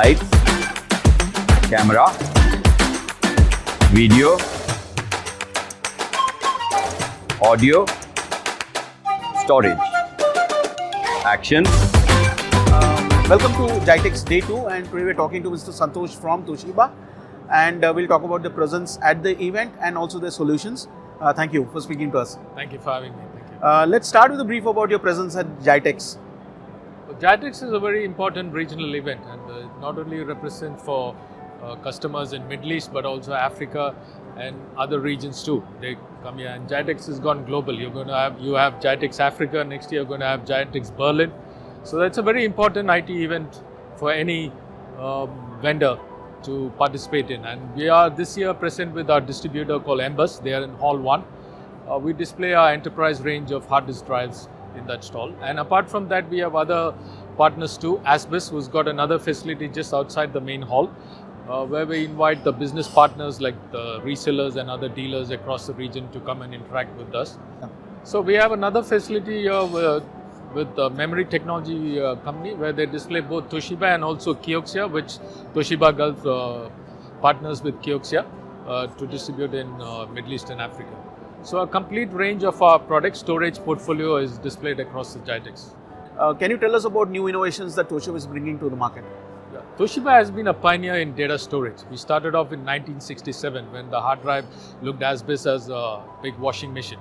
lights, camera, video, audio, storage, action. Welcome to Gitex Day 2, and today we're talking to Mr. Santosh from Toshiba, and we'll talk about the presence at the event and also the solutions. Thank you for speaking to us. Thank you for having me. Thank you. Let's start with a brief about your presence at Gitex. Gitex is a very important regional event, and not only represent for customers in Middle East but also Africa and other regions too. They come here, and Gitex has gone global. You have Gitex Africa, next year you're going to have Gitex Berlin. So that's a very important IT event for any vendor to participate in. And we are this year present with our distributor called Embus. They are in Hall 1. We display our enterprise range of hard disk drives in that stall. And apart from that, we have other partners too. Asbis, who's got another facility just outside the main hall, where we invite the business partners like the resellers and other dealers across the region to come and interact with us. So we have another facility here with the memory technology company, where they display both Toshiba and also Kioxia, which Toshiba Gulf partners with Kioxia to distribute in Middle East and Africa. So a complete range of our product storage portfolio is displayed across the Gitex. Can you tell us about new innovations that Toshiba is bringing to the market? Yeah. Toshiba has been a pioneer in data storage. We started off in 1967 when the hard drive looked as big as a big washing machine.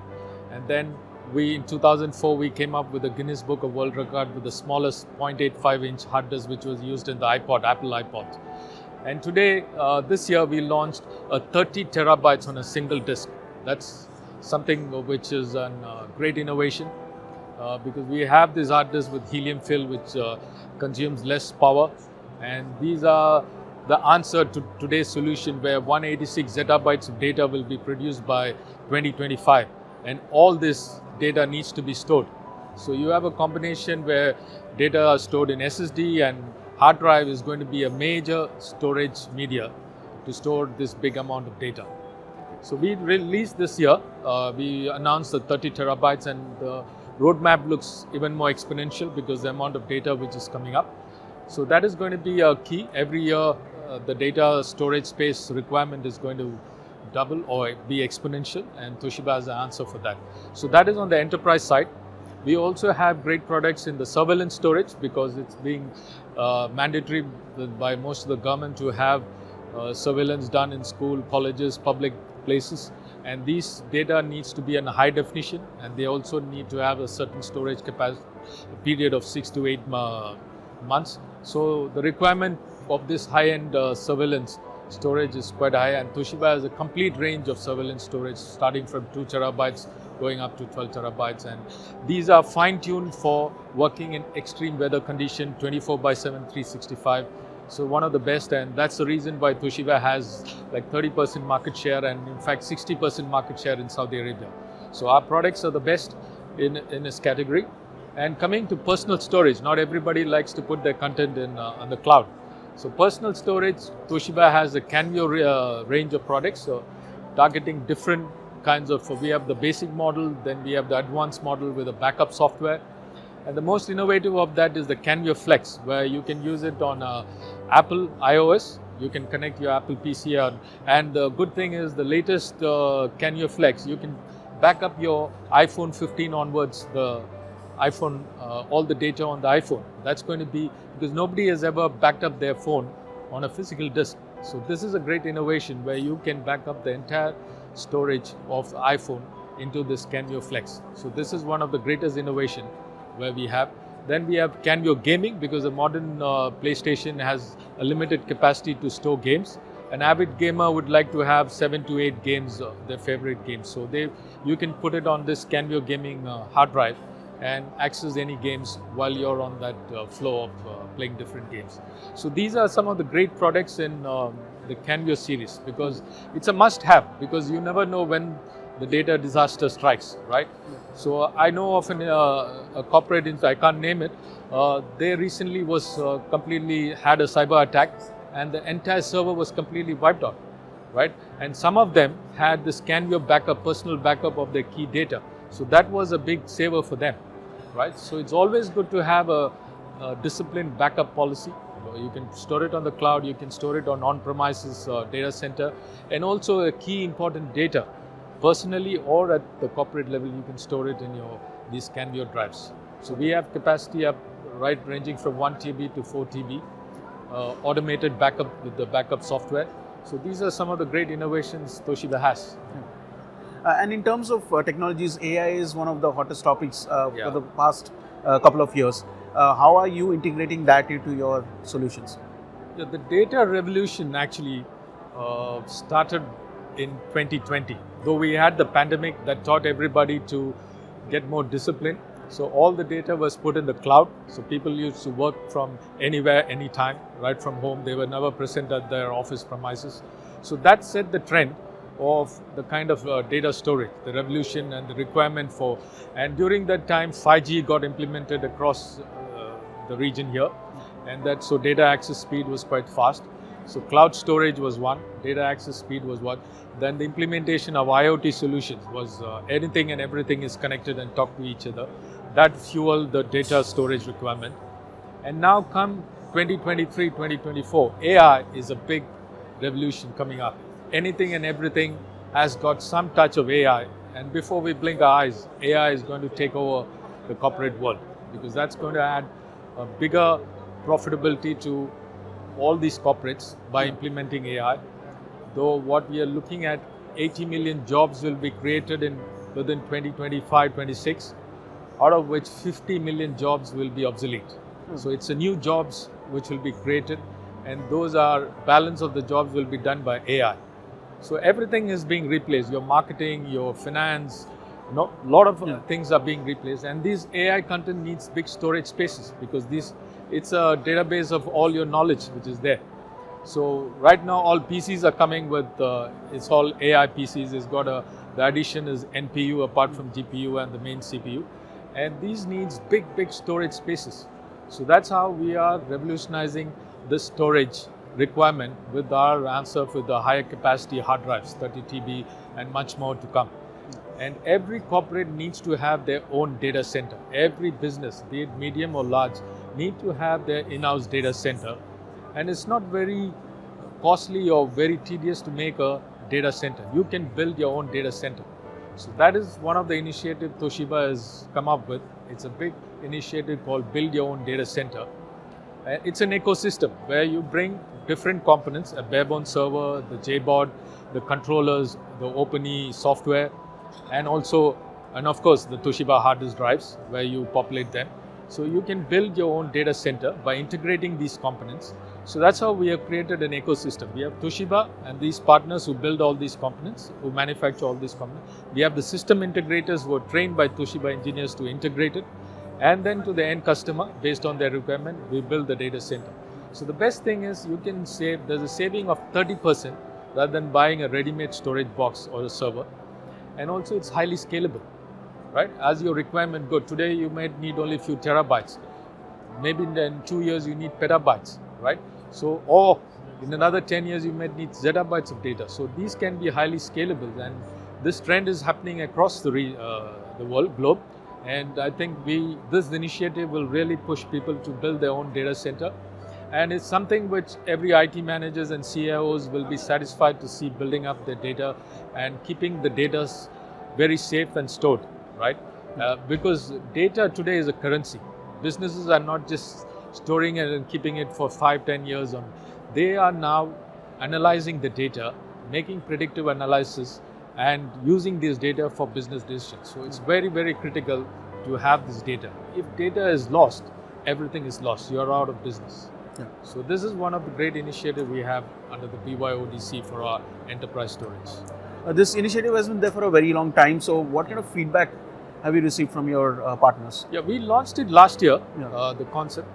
And then in 2004, we came up with the Guinness Book of World Record with the smallest 0.85-inch hard disk, which was used in the Apple iPod. And today, this year, we launched a 30 terabytes on a single disk. That's something which is a great innovation because we have this hard disk with helium fill, which consumes less power. And these are the answer to today's solution, where 186 zettabytes of data will be produced by 2025. And all this data needs to be stored. So you have a combination where data are stored in SSD, and hard drive is going to be a major storage media to store this big amount of data. So we released this year, we announced the 30 terabytes, and the roadmap looks even more exponential because the amount of data which is coming up. So that is going to be a key. Every year the data storage space requirement is going to double or be exponential, and Toshiba has the answer for that. So that is on the enterprise side. We also have great products in the surveillance storage because it's being mandatory by most of the government to have surveillance done in school, colleges, public places, and these data needs to be in high definition, and they also need to have a certain storage capacity, a period of 6 to 8 months. So the requirement of this high-end surveillance storage is quite high, and Toshiba has a complete range of surveillance storage starting from 2 terabytes going up to 12 terabytes, and these are fine-tuned for working in extreme weather condition 24/7, 365. So one of the best, and that's the reason why Toshiba has like 30% market share, and in fact 60% market share in Saudi Arabia. So our products are the best in this category. And coming to personal storage, not everybody likes to put their content in on the cloud. So personal storage, Toshiba has a Canvio range of products, so targeting different kinds of, we have the basic model, then we have the advanced model with a backup software. And the most innovative of that is the Canvio Flex, where you can use it on Apple iOS. You can connect your Apple PC on, and the good thing is the latest Canvio Flex, you can back up your iPhone 15 onwards, the iPhone, all the data on the iPhone. That's going to be, because nobody has ever backed up their phone on a physical disk. So this is a great innovation where you can back up the entire storage of iPhone into this Canvio Flex. So this is one of the greatest innovation where we have. Then we have Canvio Gaming, because a modern PlayStation has a limited capacity to store games. An avid gamer would like to have 7 to 8 games, their favorite games. So you can put it on this Canvio Gaming hard drive and access any games while you're on that flow of playing different games. So these are some of the great products in the Canvio series, because it's a must-have, because you never know when the data disaster strikes, right? So I know of a corporate, I can't name it, they recently was completely had a cyber attack, and the entire server was completely wiped out, right? And some of them had this Canvio backup, personal backup of their key data. So that was a big saver for them, right? So it's always good to have a disciplined backup policy, You can store it on the cloud, you can store it on on-premises data center, and also a key important data, personally or at the corporate level, you can store it in these can be your drives. So we have capacity up ranging from 1 TB to 4 TB, automated backup with the backup software. So these are some of the great innovations Toshiba has. And in terms of technologies, AI is one of the hottest topics for the past couple of years. How are you integrating that into your solutions? Yeah, the data revolution actually started in 2020. Though we had the pandemic that taught everybody to get more discipline. So all the data was put in the cloud. So people used to work from anywhere, anytime, right from home. They were never present at their office premises. So that set the trend of the kind of data storage, the revolution and the requirement for, and during that time 5G got implemented across the region here, and that so data access speed was quite fast. So cloud storage was one, data access speed was one. Then the implementation of IoT solutions was anything and everything is connected and talk to each other. That fueled the data storage requirement. And now come 2023, 2024, AI is a big revolution coming up. Anything and everything has got some touch of AI, and before we blink our eyes, AI is going to take over the corporate world, because that's going to add a bigger profitability to all these corporates by implementing AI. Though what we are looking at, 80 million jobs will be created within 2025-26, out of which 50 million jobs will be obsolete. So it's a new jobs which will be created, and those are balance of the jobs will be done by AI. So everything is being replaced, your marketing, your finance, lot of things are being replaced, and this AI content needs big storage spaces, because it's a database of all your knowledge which is there. So right now all PCs are coming with, it's all AI PCs, it's got the addition is NPU apart from GPU and the main CPU, and these needs big storage spaces. So that's how we are revolutionizing the storage requirement with our answer with the higher capacity hard drives, 30 TB and much more to come. And every corporate needs to have their own data center. Every business, be it medium or large, need to have their in-house data center. And it's not very costly or very tedious to make a data center. You can build your own data center. So that is one of the initiatives Toshiba has come up with. It's a big initiative called Build Your Own Data Center. It's an ecosystem where you bring different components, a barebone server, the JBoard, the controllers, the OpenE software, and of course the Toshiba hard disk drives where you populate them. So you can build your own data center by integrating these components. So that's how we have created an ecosystem. We have Toshiba and these partners who build all these components, who manufacture all these components. We have the system integrators who are trained by Toshiba engineers to integrate it. And then to the end customer, based on their requirement, we build the data center. So the best thing is you can save, there's a saving of 30% rather than buying a ready-made storage box or a server. And also it's highly scalable, right? As your requirement go, today you might need only a few terabytes. Maybe in 2 years you need petabytes, right? So, or in another 10 years you might need zettabytes of data. So these can be highly scalable, and this trend is happening across the world, globe. And I think this initiative will really push people to build their own data center. And it's something which every IT managers and CIOs will be satisfied to see building up their data and keeping the data very safe and stored, right? Because data today is a currency. Businesses are not just storing it and keeping it for 5-10 years. They are now analyzing the data, making predictive analysis, and using this data for business decisions. So it's very critical to have this data. If data is lost, everything is lost. You're out of business. Yeah. So this is one of the great initiatives we have under the BYODC for our enterprise storage. This initiative has been there for a very long time. So what kind of feedback have you received from your partners? Yeah, we launched it last year, the concept,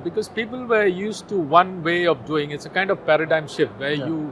because people were used to one way of doing it. It's a kind of paradigm shift where you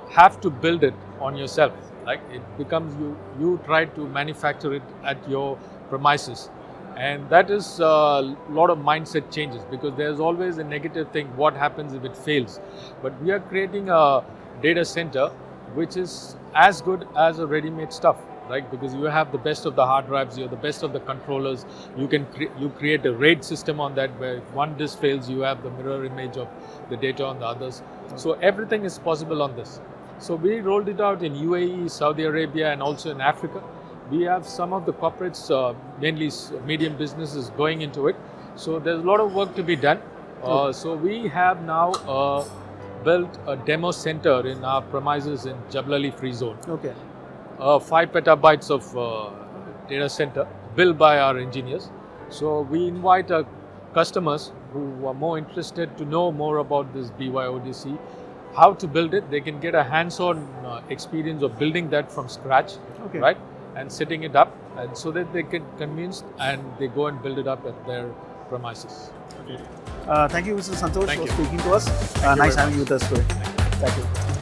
have to build it on yourself. Like it becomes you try to manufacture it at your premises, and that is a lot of mindset changes, because there's always a negative thing, what happens if it fails. But we are creating a data center which is as good as a ready-made stuff. right? Because you have the best of the hard drives, you have the best of the controllers. You can you create a RAID system on that, where if one disk fails, you have the mirror image of the data on the others. So everything is possible on this. So we rolled it out in UAE, Saudi Arabia, and also in Africa. We have some of the corporates, mainly medium businesses, going into it. So there's a lot of work to be done. So we have now built a demo center in our premises in Jebel Ali Free Zone. Okay. 5 petabytes of data center built by our engineers. So we invite our customers who are more interested to know more about this BYODC, how to build it. They can get a hands-on experience of building that from scratch, right? And setting it up, and so that they get convinced and they go and build it up at their premises. Thank you, Mr. Santosh, Thank for you. speaking to us. Nice having you with us today. Thank you.